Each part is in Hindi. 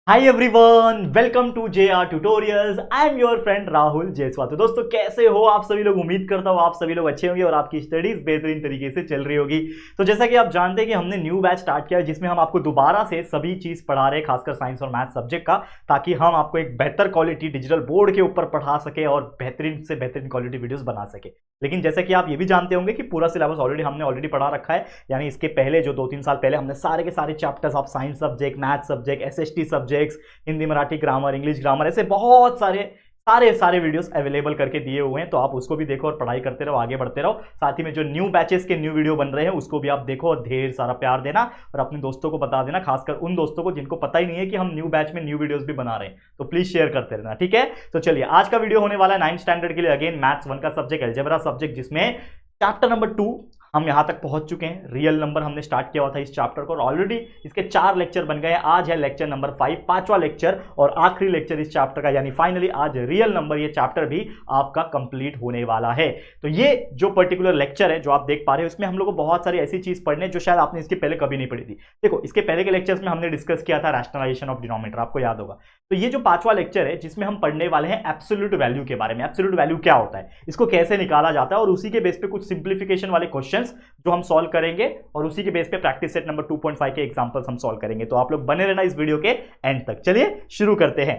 Hi everyone, welcome to JR tutorials. I am your friend Rahul Jaiswal. तो दोस्तों, कैसे हो आप सभी लोग? उम्मीद करता हूँ आप सभी लोग अच्छे होंगे और आपकी स्टडीज बेहतरीन तरीके से चल रही होगी। तो जैसा कि आप जानते हैं कि हमने न्यू बैच स्टार्ट किया है जिसमें हम आपको दोबारा से सभी चीज पढ़ा रहे हैं, खासकर साइंस और मैथ सब्जेक्ट का, ताकि हम आपको एक बेहतर क्वालिटी डिजिटल बोर्ड के ऊपर पढ़ा सके और बेहतरीन से बेहतरीन क्वालिटी वीडियोस बना सके। लेकिन जैसा कि आप ये भी जानते होंगे कि पूरा सिलेबस हमने पढ़ा रखा है। यानी इसके पहले जो 2-3 साल पहले हमने सारे के सारे चैप्टर्स आप science subject, math subject, SST subjects, Hindi Marathi grammar, English grammar, ऐसे बहुत सारे वीडियोस अवेलेबल करके दिए हुए हैं। तो आप उसको भी देखो और पढ़ाई करते रहो, आगे बढ़ते रहो। साथ ही में जो न्यू बैचेस के न्यू वीडियो बन रहे हैं उसको भी आप देखो और ढेर सारा प्यार देना और अपने दोस्तों को बता देना, खासकर उन दोस्तों को जिनको पता ही नहीं है कि हम न्यू बैच में न्यू वीडियोस भी बना रहे हैं। तो प्लीज शेयर करते रहना, ठीक है? तो चलिए, आज का वीडियो होने वाला है 9th स्टैंडर्ड के लिए, अगेन मैथ्स 1 का सब्जेक्ट अलजेब्रा सब्जेक्ट, जिसमें चैप्टर नंबर 2 हम यहां तक पहुंच चुके हैं। रियल नंबर हमने स्टार्ट किया हुआ था इस चैप्टर को और ऑलरेडी इसके 4 लेक्चर बन गए हैं। आज है लेक्चर नंबर 5, 5वां लेक्चर और आखिरी लेक्चर इस चैप्टर का। यानी फाइनली आज रियल नंबर ये चैप्टर भी आपका कंप्लीट होने वाला है। तो ये जो पर्टिकुलर लेक्चर है जो आप देख पा रहे हो, इसमें हम लोग को बहुत सारी ऐसी चीज पढ़ने जो शायद आपने इसके पहले कभी नहीं पढ़ी थी। देखो, इसके पहले के लेक्चर्स में हमने डिस्कस किया था रैशनलाइजेशन ऑफ डिनोमिनेटर, आपको याद होगा। तो ये जो 5वां लेक्चर है जिसमें हम पढ़ने वाले हैं एब्सोल्यूट वैल्यू के बारे में। एब्सोल्यूट वैल्यू क्या होता है, इसको कैसे निकाला जाता है, और उसी के बेस पे कुछ सिंप्लीफिकेशन वाले क्वेश्चंस जो हम सॉल्व करेंगे और उसी के बेस पे प्रैक्टिस सेट नंबर 2.5 के एग्जांपल्स हम सॉल्व करेंगे। तो आप लोग बने रहना इस वीडियो के एंड तक। चलिए शुरू करते हैं।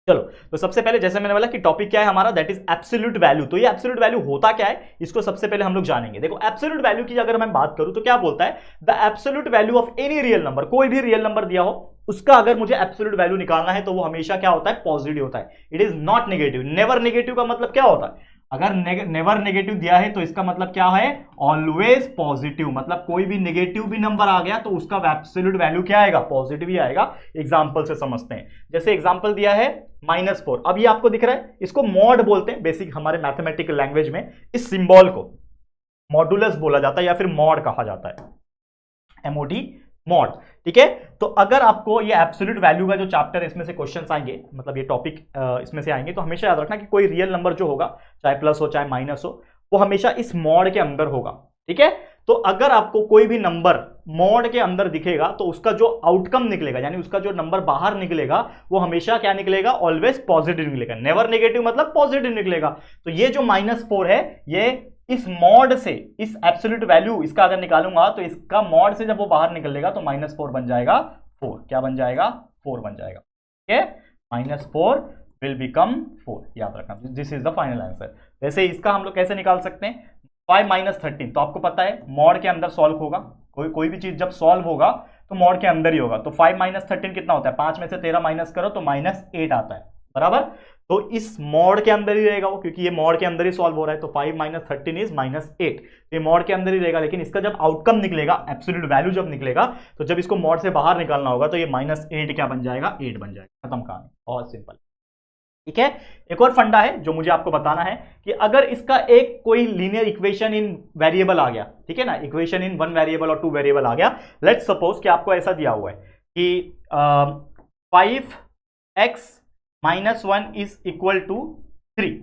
चलो, तो सबसे पहले जैसे मैंने बोला कि टॉपिक क्या है हमारा, दैट इज एब्सोल्यूट वैल्यू। तो ये एब्सोल्यूट वैल्यू होता क्या है, इसको सबसे पहले हम लोग जानेंगे। देखो, एब्सोल्यूट वैल्यू की अगर मैं बात करूं तो क्या बोलता है, the absolute value of any real number. कोई भी रियल नंबर दिया हो उसका अगर मुझे एब्सोल्यूट वैल्यू निकालना है तो वो हमेशा क्या होता है, पॉजिटिव होता है। It is not negative. Never negative का मतलब क्या होता है, अगर नेवर नेगेटिव दिया है तो इसका मतलब क्या है, ऑलवेज पॉजिटिव। मतलब कोई भी नेगेटिव भी नंबर आ गया तो उसका एब्सोल्यूट वैल्यू क्या आएगा, पॉजिटिव ही आएगा। एग्जांपल से समझते हैं। जैसे एग्जांपल दिया है -4, अब ये आपको दिख रहा है, इसको मॉड बोलते हैं बेसिक हमारे मैथमेटिकल लैंग्वेज में। इस सिंबल को मॉडुलस बोला जाता है या फिर मॉड कहा जाता है, MOD, मॉड। ठीक है, तो अगर आपको ये एब्सोल्यूट वैल्यू का जो चैप्टर इसमें से क्वेश्चंस आएंगे, मतलब ये टॉपिक इसमें से आएंगे, तो हमेशा याद रखना कि कोई रियल नंबर जो होगा, चाहे प्लस हो चाहे माइनस हो, वो हमेशा इस मॉड के अंदर होगा। ठीक है, तो अगर आपको कोई भी नंबर मॉड के अंदर दिखेगा तो उसका जो आउटकम निकलेगा, यानी उसका जो नंबर बाहर निकलेगा, वो हमेशा क्या निकलेगा, ऑलवेज पॉजिटिव निकलेगा। नेवर नेगेटिव मतलब पॉजिटिव निकलेगा। तो ये जो -4 है, ये इस मॉड से, इस एब्सोल्यूट वैल्यू इसका अगर निकालूंगा तो इसका मॉड से जब वो बाहर निकलेगा तो -4 बन जाएगा 4। क्या बन जाएगा, 4 बन जाएगा। ठीक है, -4 विल बिकम 4, याद रखना, this is the final answer. वैसे इसका हम लोग कैसे निकाल सकते हैं, 5 - 13, तो आपको पता है मॉड के अंदर सॉल्व होगा। कोई भी चीज जब सॉल्व होगा तो मॉड के अंदर ही होगा। तो 5 - 13 कितना होता है, 5 में से 13 माइनस करो तो -8 आता है, बराबर। तो इस मॉड के अंदर ही रहेगा वो, क्योंकि ये मॉड के अंदर ही सॉल्व हो रहा है। तो 5 - 13 इज -8, ये मॉड के अंदर ही रहेगा। लेकिन इसका जब आउटकम निकलेगा, एब्सोल्यूट वैल्यू जब निकलेगा, तो जब इसको मॉड से बाहर निकालना होगा तो ये -8 क्या बन जाएगा, 8 बन जाएगा। खत्म कहानी, बहुत सिंपल। ठीक है, एक और फंडा है जो मुझे आपको बताना है कि अगर इसका एक कोई लीनियर इक्वेशन इन वेरिएबल आ गया, ठीक है ना, इक्वेशन इन 1 वेरिएबल और 2 वेरिएबल आ गया। लेट्स सपोज कि आपको ऐसा दिया हुआ है कि 5x - 1 इज इक्वल टू 3,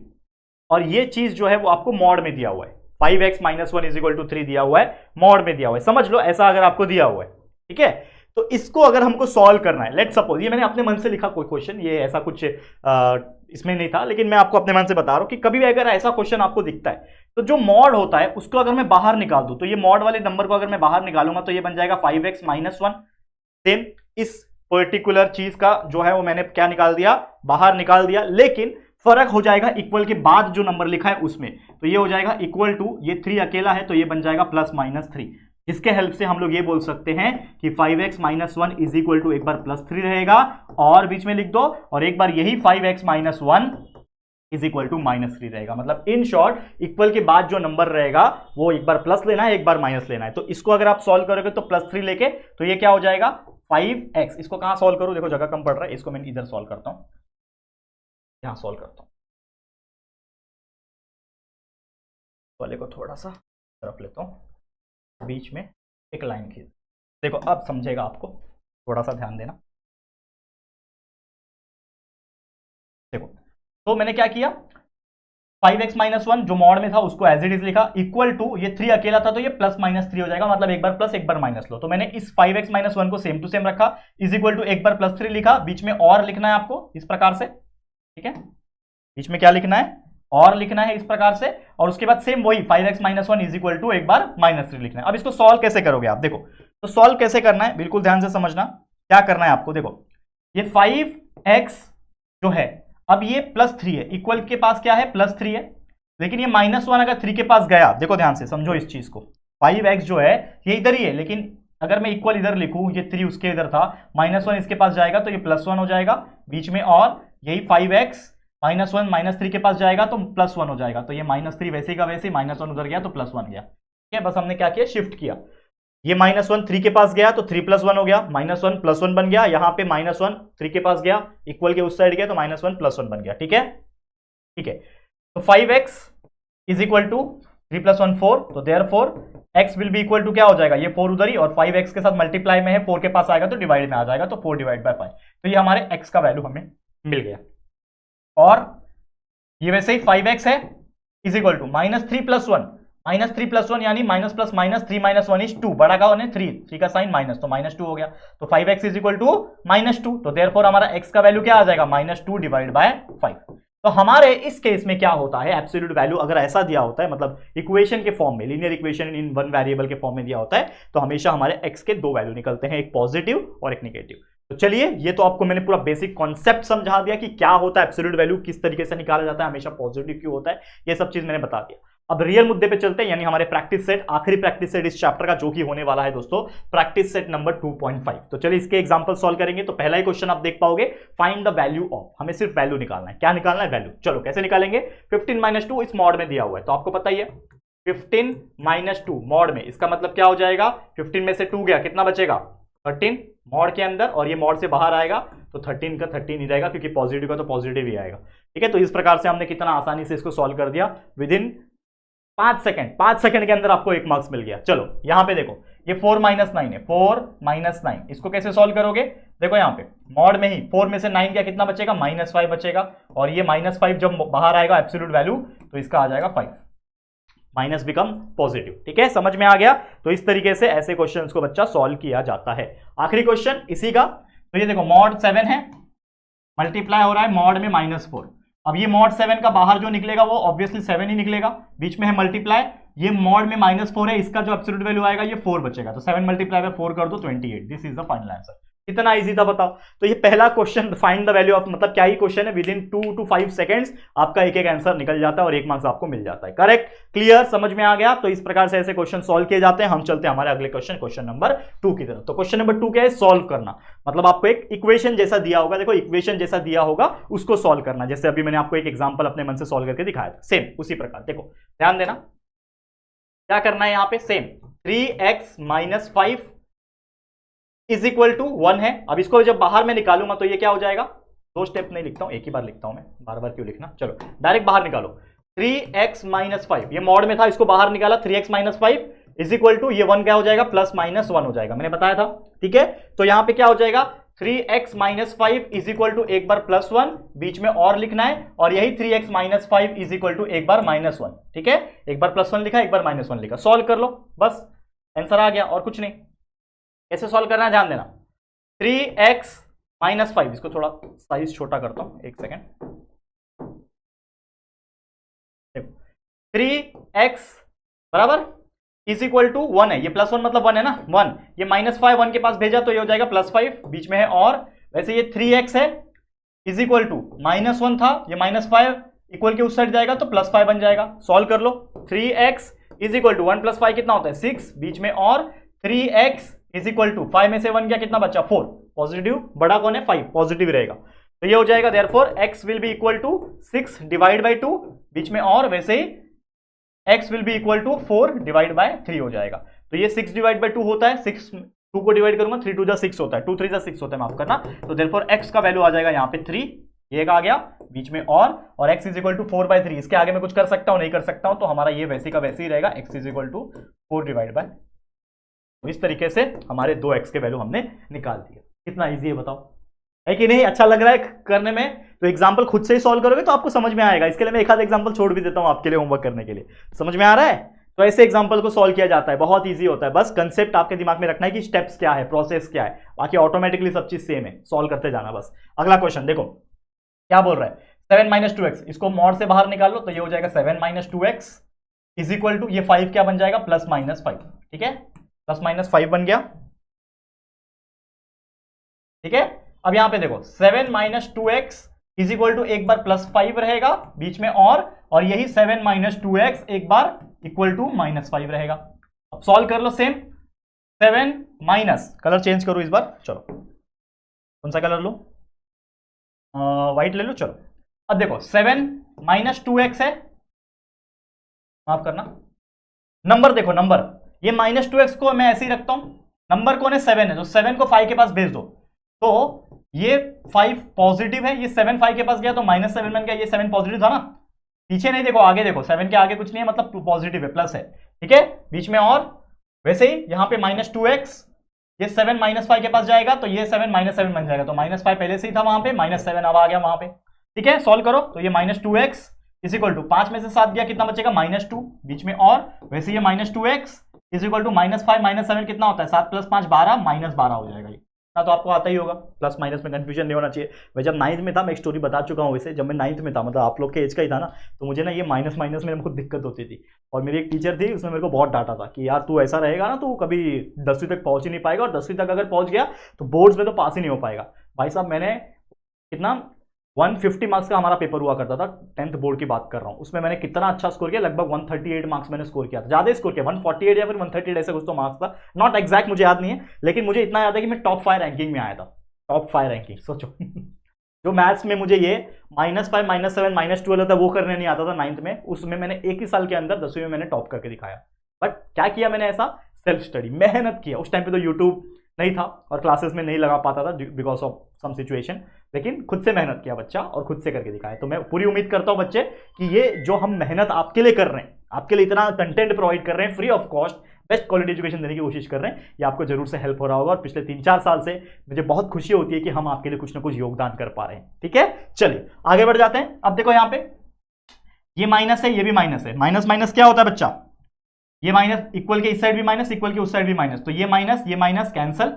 और ये चीज जो है वो आपको मॉड में दिया हुआ है। 5x - 1 इज इक्वल टू 3 दिया हुआ है, मॉड में दिया हुआ है, समझ लो ऐसा अगर आपको दिया हुआ है। ठीक है, तो इसको अगर हमको सॉल्व करना है, लेट्स सपोज, ये मैंने अपने मन से लिखा कोई क्वेश्चन, ये ऐसा कुछ इसमें नहीं था, लेकिन मैं आपको अपने मन से बता रहा हूं कि कभी भी अगर ऐसा क्वेश्चन आपको दिखता है तो जो मॉड होता है उसको अगर मैं बाहर निकाल दूं, तो ये मॉड वाले नंबर को अगर मैं बाहर निकालूंगा तो ये बन जाएगा 5x - 1। सेम इस पर्टिकुलर चीज का जो है वो मैंने क्या निकाल दिया, बाहर निकाल दिया, लेकिन फर्क हो जाएगा इक्वल के बाद जो नंबर लिखा है उसमें। तो ये हो जाएगा इक्वल टू, ये 3 अकेला है तो ये बन जाएगा +-3। इसके हेल्प से हम लोग ये बोल सकते हैं कि 5x - 1 इज इक्वल टू, एक बार +3 रहेगा और बीच में लिख दो, और एक बार यही 5x - 1 इज इक्वल टू -3 रहेगा। मतलब इन शॉर्ट, इक्वल के बाद जो नंबर रहेगा वो एक बार प्लस लेना है, एक बार माइनस लेना है। तो इसको अगर आप सॉल्व करोगे तो +3 लेके, तो ये क्या हो जाएगा 5x। इसको कहां सॉल्व करूं, देखो जगह कम पड़ रहा है, इसको मैं इधर सॉल्व करता हूं, यहां सॉल्व करता हूं, वाले को थोड़ा सा तरफ लेता हूं, बीच में एक लाइन खींच। देखो अब समझेगा आपको, थोड़ा सा ध्यान देना। देखो, तो मैंने क्या किया, 5x माइनस 1 जो मॉड में था उसको एज इट इज लिखा, इक्वल टू ये 3 अकेला था तो ये प्लस माइनस 3 हो जाएगा, मतलब एक बार प्लस एक बार माइनस लो। तो मैंने इस 5x माइनस 1 को सेम टू सेम रखा, इज इक्वल टू एक बार प्लस 3 लिखा, बीच में और लिखना है आपको इस प्रकार से, ठीक है, बीच में क्या लिखना है, और लिखना है इस प्रकार से, और उसके बाद सेम वही 5x minus 1 is equal to एक बार माइनस 3 लिखना है। अब इसको सॉल्व कैसे करोगे आप, देखो तो सॉल्व कैसे करना है बिल्कुल ध्यान से समझना। क्या करना है आपको, देखो ये 5x जो है अब ये प्लस 3 है, इक्वल के पास क्या है प्लस 3 है, लेकिन ये माइनस 1 अगर 3 के पास गया, देखो ध्यान से समझो इस चीज को, 5x जो है ये इधर ही है, लेकिन अगर मैं इक्वल इधर लिखूं, ये 3 उसके इधर था, माइनस 1 इसके पास जाएगा तो ये प्लस 1 हो जाएगा बीच में, और यही 5x माइनस 1 माइनस 3 के पास जाएगा तो प्लस 1 हो जाएगा, तो ये माइनस 3 वैसे का वैसे, माइनस 1 उधर गया तो प्लस 1 गया, ठीक है। बस हमने क्या किया, शिफ्ट किया, ये माइनस 1 3 के पास गया तो 3 प्लस 1 हो गया, माइनस 1 प्लस 1 बन गया, यहां पे माइनस 1 3 के पास गया, इक्वल के उस साइड गया तो माइनस 1 प्लस 1 बन गया, ठीक है, ठीक है। तो 5x is equal to 3 plus 1 4, तो therefore x will be equal to क्या हो जाएगा, ये 4 उधर ही, और 5x के साथ मल्टीप्लाई में है, 4 के पास आएगा तो डिवाइड में आ जाएगा, तो 4 डिवाइड बाय 5, तो ये हमारे x का वैल्यू हमें मिल गया। और ये वैसे ही 5x है is equal to minus 3 plus 1, minus 3 plus 1 यानी minus plus minus 3 minus 1 is 2, बड़ा का 1 है 3 का साइन माइनस, तो माइनस 2 हो गया, तो 5x is equal to minus 2, तो देयरफॉर हमारा x का वैल्यू क्या आ जाएगा, माइनस 2 डिवाइड बाय 5। तो हमारे इस केस में क्या होता है, एब्सोल्यूट वैल्यू अगर ऐसा दिया होता है, मतलब इक्वेशन के फॉर्म में, linear equation in one variable के फॉर्म में दिया होता है, तो हमेशा हमारे x के दो वैल्यू निकलते हैं, एक पॉजिटिव और एक नेगेटिव। तो चलिए, ये तो आपको मैंने पूरा बेसिक कॉन्सेप्ट समझा दिया कि क्या होता है एब्सोल्यूट वैल्यू, किस तरीके से निकाला जाता है, हमेशा पॉजिटिव क्यों होता है, ये सब चीज मैंने बता दिया। अब रियल मुद्दे पे चलते हैं, यानी हमारे प्रैक्टिस सेट, आखिरी प्रैक्टिस सेट इस चैप्टर का, जो कि होने वाला है दोस्तों प्रैक्टिस सेट नंबर 2.5। तो चलिए इसके एग्जांपल सॉल्व करेंगे। तो पहला ही क्वेश्चन आप देख पाओगे, फाइंड द वैल्यू ऑफ, हमें सिर्फ वैल्यू निकालना है। क्या निकालना है, वैल्यू। चलो कैसे निकालेंगे, 15 माइनस 2 इस मॉड में दिया हुआ है, तो आपको पता ही है 15 माइनस 2 मॉड में, इसका मतलब क्या हो जाएगा, 15 में से 2 गया, कितना बचेगा 13 मॉड के अंदर, और ये मॉड से बाहर आएगा तो 13 का 13 ही रहेगा, क्योंकि पॉजिटिव का तो पॉजिटिव ही आएगा, ठीक है। तो इस प्रकार से हमने कितना आसानी से इसको सॉल्व कर दिया, विद इन 5 सेकंड के अंदर आपको 1 मार्क्स मिल गया। चलो यहां पे देखो, ये 4 माइनस 9 है, 4 माइनस 9, इसको कैसे सॉल्व करोगे, देखो यहां पे मॉड में ही 4 में से 9 गया, कितना बचेगा माइनस 5 बचेगा, और ये माइनस 5 जब बाहर आएगा एब्सोल्यूट वैल्यू, तो इसका आ जाएगा 5, माइनस बिकम पॉजिटिव, ठीक है, समझ में आ गया। तो इस तरीके से ऐसे क्वेश्चंस को बच्चा सॉल्व किया जाता है। आखिरी क्वेश्चन इसी का, तो ये देखो मॉड 7 है, मल्टीप्लाई हो रहा है मॉड में -4, अब ये मॉड 7 का बाहर जो निकलेगा वो ऑब्वियसली 7 ही निकलेगा, बीच में है मल्टीप्लाई, ये मॉड में -4 है, इसका जो एब्सोल्यूट वैल्यू आएगा ये 4 बचेगा, तो 7 मल्टीप्लाई बाय 4 कर दो 28, this is the final answer. कितना इजी था बताओ। तो ये पहला question, find the value of, मतलब क्या ही क्वेश्चन है, विद इन 2 to 5 सेकंड्स आपका एक एक आंसर निकल जाता है और 1 मार्क्स आपको मिल जाता है। करेक्ट, क्लियर, समझ में आ गया। तो इस प्रकार से ऐसे क्वेश्चन सॉल्व किए जाते हैं। हम चलते हैं हमारे अगले क्वेश्चन, क्वेश्चन नंबर 2 की तरफ। तो क्वेश्चन नंबर 2 क्या है, सॉल्व करना, मतलब आपको एक इक्वेशन जैसा दिया होगा, देखो इक्वेशन जैसा दिया होगा उसको सॉल्व करना, जैसे अभी मैंने आपको एक एग्जांपल अपने मन से सॉल्व करके दिखाया था, सेम उसी प्रकार। देखो ध्यान देना क्या करना है, यहां पे same 3x minus 5 is equal to 1 है। अब इसको जब बाहर में निकालूंगा तो ये क्या हो जाएगा, 2 स्टेप नहीं लिखता हूं, एक ही बार लिखता हूं मैं, बार बार क्यों लिखना। चलो डायरेक्ट बाहर निकालो, 3x माइनस 5, ये मॉड में था, इसको बाहर निकाला, 3x minus 5 is equal to, ये 1 क्या हो जाएगा, प्लस माइनस 1 हो जाएगा, मैंने बताया था, ठीक है। तो यहां पे क्या हो जाएगा, 3x minus 5 is equal to एक बार प्लस 1, बीच में और लिखना है, और यही 3x minus 5 is equal to एक बार माइनस 1, ठीक है। एक बार प्लस 1 लिखा, एक बार माइनस 1 लिखा, सॉल्व कर लो, बस आंसर आ गया, और कुछ नहीं। कैसे सॉल्व करना है ध्यान देना, 3x माइनस 5, इसको थोड़ा साइज छोटा करता हूं, एक सेकेंड, 3x बराबर इज इक्वल टू 1 है, ये प्लस 1 मतलब 1 है ना, 1, ये माइनस 5 1 के पास भेजा तो ये हो जाएगा प्लस 5, बीच में है और, वैसे ये 3x है इज इक्वल टू माइनस 1 था, ये माइनस 5 इक्वल के उस साइड जाएगा तो प्लस 5 बन जाएगा, सॉल्व कर लो। 3x is equal to 1 plus 5 कितना होता है 6, बीच में और 3x इज इक्वल टू 5 में से 1 गया, कितना बचा 4, पॉजिटिव, बड़ा कौन है 5, पॉजिटिव रहेगा, तो ये हो जाएगा therefore x will be equal to 6 divide by 2, बीच में और, वैसे ही x will be equal to 4 divide by 3 हो जाएगा। तो ये 6 डिवाइड बाय 2 होता है, 6 2 को डिवाइड करूंगा, 3 2 जा 6 होता है, 2 3 जा 6 होता है, माफ करना। तो देयरफॉर x का वैल्यू आ जाएगा यहाँ पे 3, ये आ गया बीच में और x is equal to 4 by 3, इसके आगे मैं कुछ कर सकता हूं नहीं कर सकता हूं, तो हमारा ये वैसे का वैसे ही रहेगा, x is equal to 4 divide by. तो इस तरीके से हमारे 2x के वैल्यू हमने निकाल दिए। कितना इजी है बताओ। है कि नहीं? अच्छा लग रहा है करने में? तो एग्जाम्पल खुद से ही सॉल्व करोगे तो आपको समझ में आएगा। इसके लिए मैं एक आध एग्जाम्पल छोड़ भी देता हूं आपके लिए होमवर्क करने के लिए। समझ में आ रहा है? तो ऐसे एग्जाम्पल को सॉल्व किया जाता है, बहुत ईजी होता है। बस कंसेप्ट आपके दिमाग में रखना है कि स्टेप्स क्या है, प्रोसेस क्या है, बाकी ऑटोमेटिकली सब चीज सेम है, सॉल्व करते जाना बस। अगला क्वेश्चन देखो क्या बोल रहा है, 7 - 2x, इसको मॉड से बाहर निकालो तो ये हो जाएगा 7 - 2x इज इक्वल टू, ये 5 क्या बन जाएगा, +-5। ठीक है, +-5 बन गया। ठीक है, अब यहां पे देखो 7 - 2x इज इक्वल टू एक बार +5 रहेगा बीच में और यही 7 - 2x एक बार इक्वल टू -5 रहेगा। अब सॉल्व कर लो सेम। 7 माइनस, कलर चेंज करो इस बार, चलो कौन सा कलर लो, व्हाइट ले लो। चलो अब देखो 7 - 2x है, माफ करना, नंबर देखो नंबर, ये -2x को मैं ऐसे ही रखता हूं, नंबर कौन है 7 है, तो 7 को 5 के पास भेज दो, तो ये 5 पॉजिटिव है, ये 7 5 के पास गया तो -7 बन गया, ये 7 पॉजिटिव था ना, पीछे नहीं देखो आगे देखो, 7 के आगे कुछ नहीं है मतलब पॉजिटिव है, प्लस है। ठीक है, बीच में और वैसे ही यहां पे -2x, ये 7 -5 के पास जाएगा तो ये 7 -7 बन जाएगा, तो -5 पहले से ही था वहां पे, -7 अब आ गया वहां पे। ठीक है, सॉल्व करो तो ये -2x इज इक्वल टू 5 में से 7 गया कितना बचेगा, -2 बीच में और वैसे ये -2x इज इक्वल टू -5 - 7 कितना होता है, 7 + 5 12 -12 हो जाएगा। ये तो आपको आता ही होगा, प्लस माइनस में कंफ्यूजन नहीं होना चाहिए। मैं जब 9th में था, मैं एक स्टोरी बता चुका हूँ वैसे, जब मैं 9th में था मतलब आप लोग के एज का ही था ना, तो मुझे ना ये माइनस में बहुत दिक्कत होती थी, और मेरी एक टीचर थी उसने मेरे को बहुत डांटा था कि यार तू ऐसा रहेगा ना तो कभी 10वीं तक पहुंच ही नहीं पाएगा, और 10वीं तक अगर पहुंच गया तो बोर्ड्स में तो पास ही नहीं हो पाएगा। भाई साहब मैंने कितना 150 मार्क्स का हमारा पेपर हुआ करता था, 10th बोर्ड की बात कर रहा हूँ, उसमें मैंने कितना अच्छा स्कोर किया, लगभग 138 मार्क्स मैंने स्कोर किया था, ज्यादा स्कोर किया, 148 या फिर 138 ऐसे कुछ तो मार्क्स था, नॉट एग्जैक्ट मुझे याद नहीं है, लेकिन मुझे इतना याद है कि मैं टॉप 5 रैंकिंग में आया था, टॉप 5 रैंकिंग। सोचो जो मैथ्स में मुझे ये -5 -7 -12 होता है वो करने नहीं आता था 9th में, उसमें मैंने एक ही साल के अंदर 10वीं में मैंने टॉप करके दिखाया। बट क्या किया मैंने, ऐसा सेल्फ स्टडी, मेहनत किया। उस टाइम पे तो यूट्यूब नहीं था और क्लासेस में नहीं लगा पाता था बिकॉज ऑफ सम सिचुएशन, लेकिन खुद से मेहनत किया बच्चा और खुद से करके दिखाया। तो मैं पूरी उम्मीद करता हूं बच्चे कि ये जो हम मेहनत आपके लिए कर रहे हैं, आपके लिए इतना कंटेंट प्रोवाइड कर रहे हैं free of cost, best quality education देने की कोशिश कर रहे हैं, ये आपको जरूर से हेल्प हो रहा होगा। और पिछले 3-4 साल से मुझे बहुत खुशी होती है कि हम आपके लिए कुछ ना कुछ योगदान कर पा रहे हैं। ठीक है, चलिए आगे बढ़ जाते हैं। अब देखो यहाँ पे ये माइनस है, ये भी माइनस है, माइनस माइनस क्या होता है बच्चा, ये माइनस इक्वल के इस साइड भी माइनस, इक्वल के उस साइड भी माइनस, तो ये माइनस कैंसल,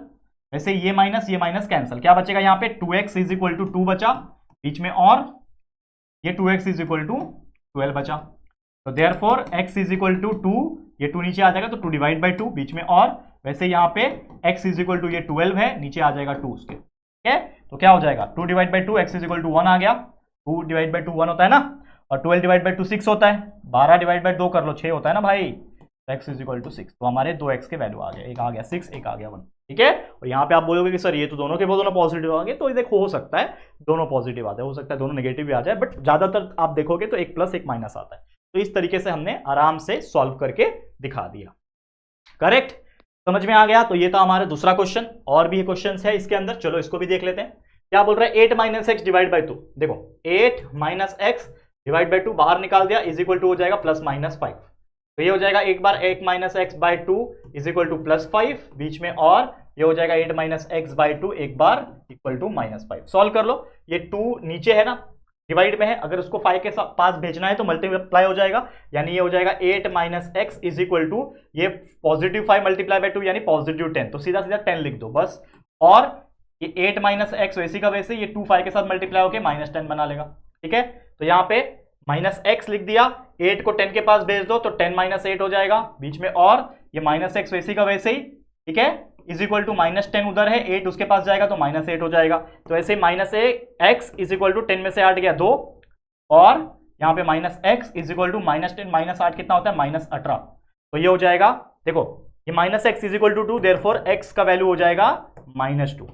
वैसे ये माइनस कैंसल, क्या बचेगा यहाँ पे 2x इज इक्वल टू 2 बचा बीच में, और ये 2x इज इक्वल टू 12 बचा, तो therefore x is equal to 2, ये 2 नीचे आ जाएगा तो 2 डिवाइड बाई 2 बीच में, और वैसे यहाँ पे x इज इक्वल टू ये 12 है, नीचे आ जाएगा 2 उसके। ठीक है, तो क्या हो जाएगा 2 divide by 2, x is equal to 1 आ गया, 2 डिवाइड बाई 2 1 होता है ना, और 12 डिवाइड बाई 2 6 होता है, 12 डिवाइड बाई 2 कर लो 6 होता है ना भाई, x इज इक्वल टू 6, तो हमारे 2x के वैल्यू आ गया, एक आ गया 6, एक आ गया 1। ठीक है, और यहाँ पे आप बोलोगे कि सर ये तो दोनों के दोनों पॉजिटिव आ गए, तो देखो हो सकता है दोनों पॉजिटिव आ जाए, हो सकता है दोनों नेगेटिव भी आ जाए, बट ज्यादातर आप देखोगे तो एक प्लस एक माइनस आता है। तो इस तरीके से हमने आराम से सॉल्व करके दिखा दिया। करेक्ट, समझ में आ गया? तो ये था हमारा दूसरा क्वेश्चन, और भी क्वेश्चन है इसके अंदर, चलो इसको भी देख लेते हैं। क्या बोल रहा है, 8 - x डिवाइड बाई 2, देखो 8 - x डिवाइड बाई 2 बाहर निकाल दिया, इज इक्वल टू हो जाएगा +-5, तो ये हो जाएगा एक बार 8 - x by 2 is equal to +5 बीच में, और ये हो जाएगा 8 - x बाई 2 एक बार इक्वल टू -5। सॉल्व कर लो, ये 2 नीचे है ना, डिवाइड में है, अगर उसको 5 के पास भेजना है तो मल्टीप्लाई हो जाएगा, यानी ये हो जाएगा 8 - x इज इक्वल टू ये +5 मल्टीप्लाई बाई 2 यानी +10, तो सीधा सीधा 10 लिख दो बस, और ये 8 - x वैसे का वैसे, ये 2 5 के साथ मल्टीप्लाई होकर -10 बना लेगा। ठीक है, तो यहाँ पे -x लिख दिया, 8 को 10 के पास भेज दो तो 10 - 8 हो जाएगा बीच में, और ये -x वैसे का वैसे ही, ठीक है, इज इक्वल टू -10 उधर है, 8 उसके पास जाएगा तो -8 हो जाएगा, तो ऐसे -x इज इक्वल टू 10 में से 8 गया 2, और यहाँ पे -x इज इक्वल टू -10 -8 कितना होता है -18, तो ये हो जाएगा, देखो ये -x is equal to 2, therefore x का वैल्यू हो जाएगा -2।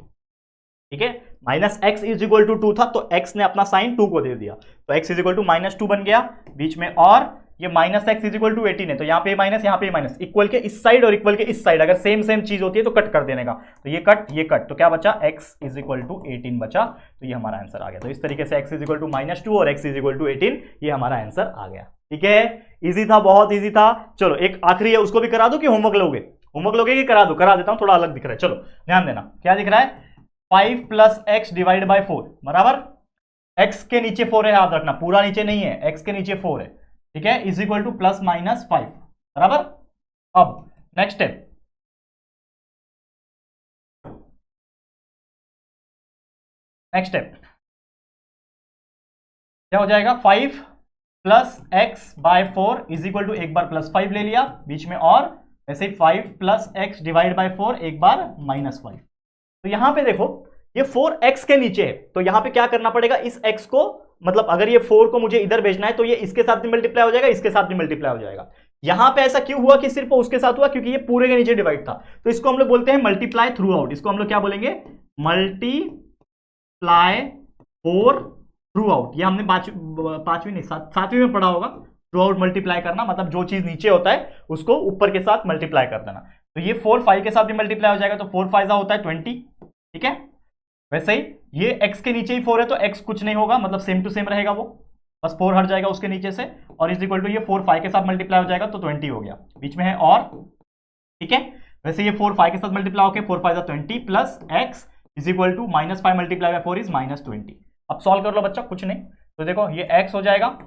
ठीक है, -x इज इक्वल टू 2 था तो x ने अपना साइन 2 को दे दिया, तो x इज इक्वल टू -2 बन गया बीच में, और ये -x इज इक्वल टू 18 है, तो यहाँ पे माइनस यहाँ पे माइनस, इक्वल के इस साइड और इक्वल के इस साइड अगर सेम चीज होती है तो कट कर देने का, तो ये कट, तो क्या बचा x इज इक्वल टू 18 बचा, तो ये हमारा आंसर आ गया। तो इस तरीके से x इज इक्वल टू -2 और x इज इक्वल टू 18, ये हमारा आंसर आ गया। ठीक है, इजी था, बहुत इजी था। चलो एक आखिरी है, उसको भी करा दो कि होमवर्क लोगे कि करा दो, करा देता हूं, थोड़ा अलग दिख रहा है, चलो ध्यान देना, क्या दिख रहा है, 5 प्लस एक्स डिवाइड बाय 4 बराबर, x के नीचे 4 है, याद रखना पूरा नीचे नहीं है, x के नीचे 4 है, ठीक है, is equal to plus minus 5 बराबर। अब नेक्स्ट स्टेप, क्या हो जाएगा, 5 plus x by 4 is equal to एक बार प्लस 5 ले लिया बीच में, और वैसे 5 प्लस एक्स डिवाइड बाय 4 एक बार माइनस 5। तो यहां पे देखो ये 4x के नीचे है, तो यहां पे क्या करना पड़ेगा, इस x को, मतलब अगर ये 4 को मुझे इधर भेजना है तो ये इसके साथ भी मल्टीप्लाई हो जाएगा, इसके साथ भी मल्टीप्लाई हो जाएगा। यहां पे ऐसा क्यों हुआ कि सिर्फ उसके साथ हुआ, क्योंकि ये पूरे के नीचे डिवाइड था, तो इसको हम लोग बोलते हैं मल्टीप्लाई थ्रू आउट। इसको हम लोग क्या बोलेंगे, मल्टीप्लाई फोर थ्रू आउट। ये हमने पांचवी नहीं सातवीं में पढ़ा होगा, थ्रू आउट मल्टीप्लाई करना, मतलब जो चीज नीचे होता है उसको ऊपर के साथ मल्टीप्लाई कर देना। तो ये 4 5 के साथ भी मल्टीप्लाई हो जाएगा, तो 4 5 होता है 20, ठीक है। वैसे ही ये x के नीचे ही 4 है तो x कुछ नहीं होगा, मतलब सेम टू सेम रहेगा, वो बस 4 हट जाएगा उसके नीचे से, और इज इक्वल टू ये 4 5 के साथ मल्टीप्लाई हो जाएगा तो 20 हो गया, बीच में है और, ठीक है। वैसे ये 4 5 के साथ मल्टीप्लाई होकर 4 5 20 plus x is equal to minus 5 multiply by 4 is minus 20। अब सॉल्व कर लो बच्चा, कुछ नहीं, तो देखो ये x हो जाएगा,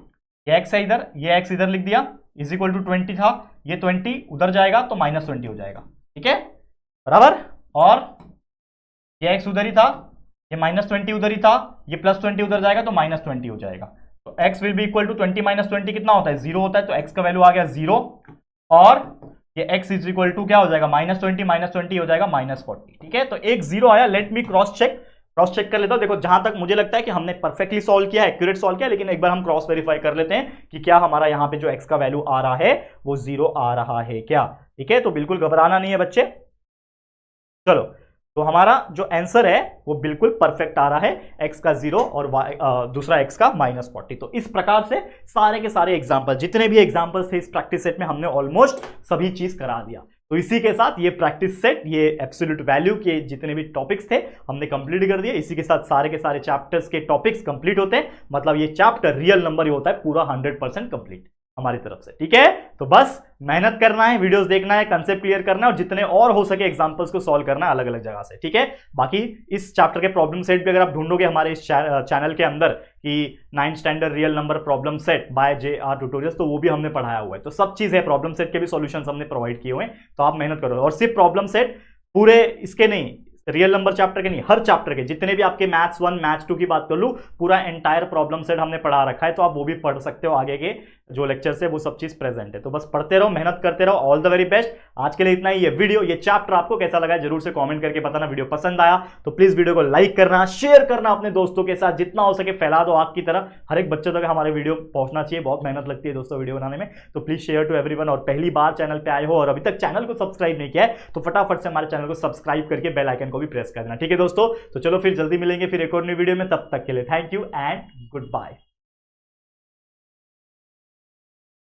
ये x है इधर, ये x इधर लिख दिया, इज इक्वल टू 20 था, ये 20 उधर जाएगा तो माइनस 20 हो जाएगा, ठीक है बराबर। और ये x उधर ही था, ये माइनस 20 उधर ही था, ये प्लस 20 उधर जाएगा तो माइनस 20 हो जाएगा। तो x will be equal to 20 minus 20 कितना होता है, 0 होता है, तो x का वैल्यू आ गया 0, और ये x इज इक्वल टू क्या हो जाएगा, माइनस 20 हो जाएगा माइनस 40, ठीक है। तो एक 0 आया, लेट मी क्रॉस चेक कर लेता हूं। देखो जहां तक मुझे लगता है कि हमने परफेक्टली सॉल्व किया है, एक्यूरेट सॉल्व किया, लेकिन एक बार हम क्रॉस वेरीफाई कर लेते हैं कि क्या हमारा यहां पे जो x का वैल्यू आ रहा है वो 0 आ रहा है क्या, ठीक है। तो बिल्कुल घबराना नहीं है बच्चे, चलो। तो हमारा जो आंसर है वो बिल्कुल परफेक्ट आ रहा है, x का 0 और दूसरा x का माइनस 40। तो इस प्रकार से सारे के सारे एग्जाम्पल, जितने भी एग्जाम्पल्स थे इस प्रैक्टिस सेट में, हमने ऑलमोस्ट सभी चीज करा दिया। तो इसी के साथ ये प्रैक्टिस सेट, ये एब्सोल्यूट वैल्यू के जितने भी टॉपिक्स थे हमने कंप्लीट कर दिए। इसी के साथ सारे के सारे चैप्टर्स के टॉपिक्स कंप्लीट होते हैं, मतलब ये चैप्टर रियल नंबर ही होता है पूरा 100% कंप्लीट हमारी तरफ से, ठीक है। तो बस मेहनत करना है, वीडियोस देखना है, कंसेप्ट क्लियर करना है, और जितने और हो सके एग्जांपल्स को सॉल्व करना है अलग अलग जगह से, ठीक है। बाकी इस चैप्टर के प्रॉब्लम सेट भी अगर आप ढूंढोगे हमारे इस चैनल के अंदर कि 9th standard real number problem set by JR tutorials, तो वो भी हमने पढ़ाया हुआ है। तो सब चीज है, प्रॉब्लम सेट के भी सॉल्यूशंस हमने प्रोवाइड किए हुए हैं, तो आप मेहनत करो। और सिर्फ प्रॉब्लम सेट पूरे इसके नहीं, रियल नंबर चैप्टर के नहीं, हर चैप्टर के जितने भी आपके मैथ्स 1 मैथ्स 2 की बात कर लूं, पूरा एंटायर प्रॉब्लम सेट हमने पढ़ा रखा है, तो आप वो भी पढ़ सकते हो। आगे के जो लेक्चर्स है वो सब चीज प्रेजेंट है, तो बस पढ़ते रहो, मेहनत करते रहो। All the very best. आज के लिए इतना ही। ये वीडियो, ये चैप्टर आपको कैसा लगा जरूर से कमेंट करके बताना। वीडियो पसंद आया तो प्लीज वीडियो को लाइक करना, शेयर करना अपने दोस्तों के साथ, जितना हो सके फैला दो। आपकी तरह हर एक बच्चे तक हमारे वीडियो पहुंचना चाहिए, बहुत मेहनत लगती है दोस्तों वीडियो बनाने में, तो प्लीज शेयर टू एवरीवन। और पहली बार चैनल पे आए हो और अभी तक चैनल को सब्सक्राइब नहीं किया है तो फटाफट से हमारे चैनल को सब्सक्राइब करके बेल आइकन को भी प्रेस कर देना, ठीक है दोस्तों। तो चलो फिर जल्दी मिलेंगे फिर एक और नई वीडियो में, तब तक के लिए thank you and good bye.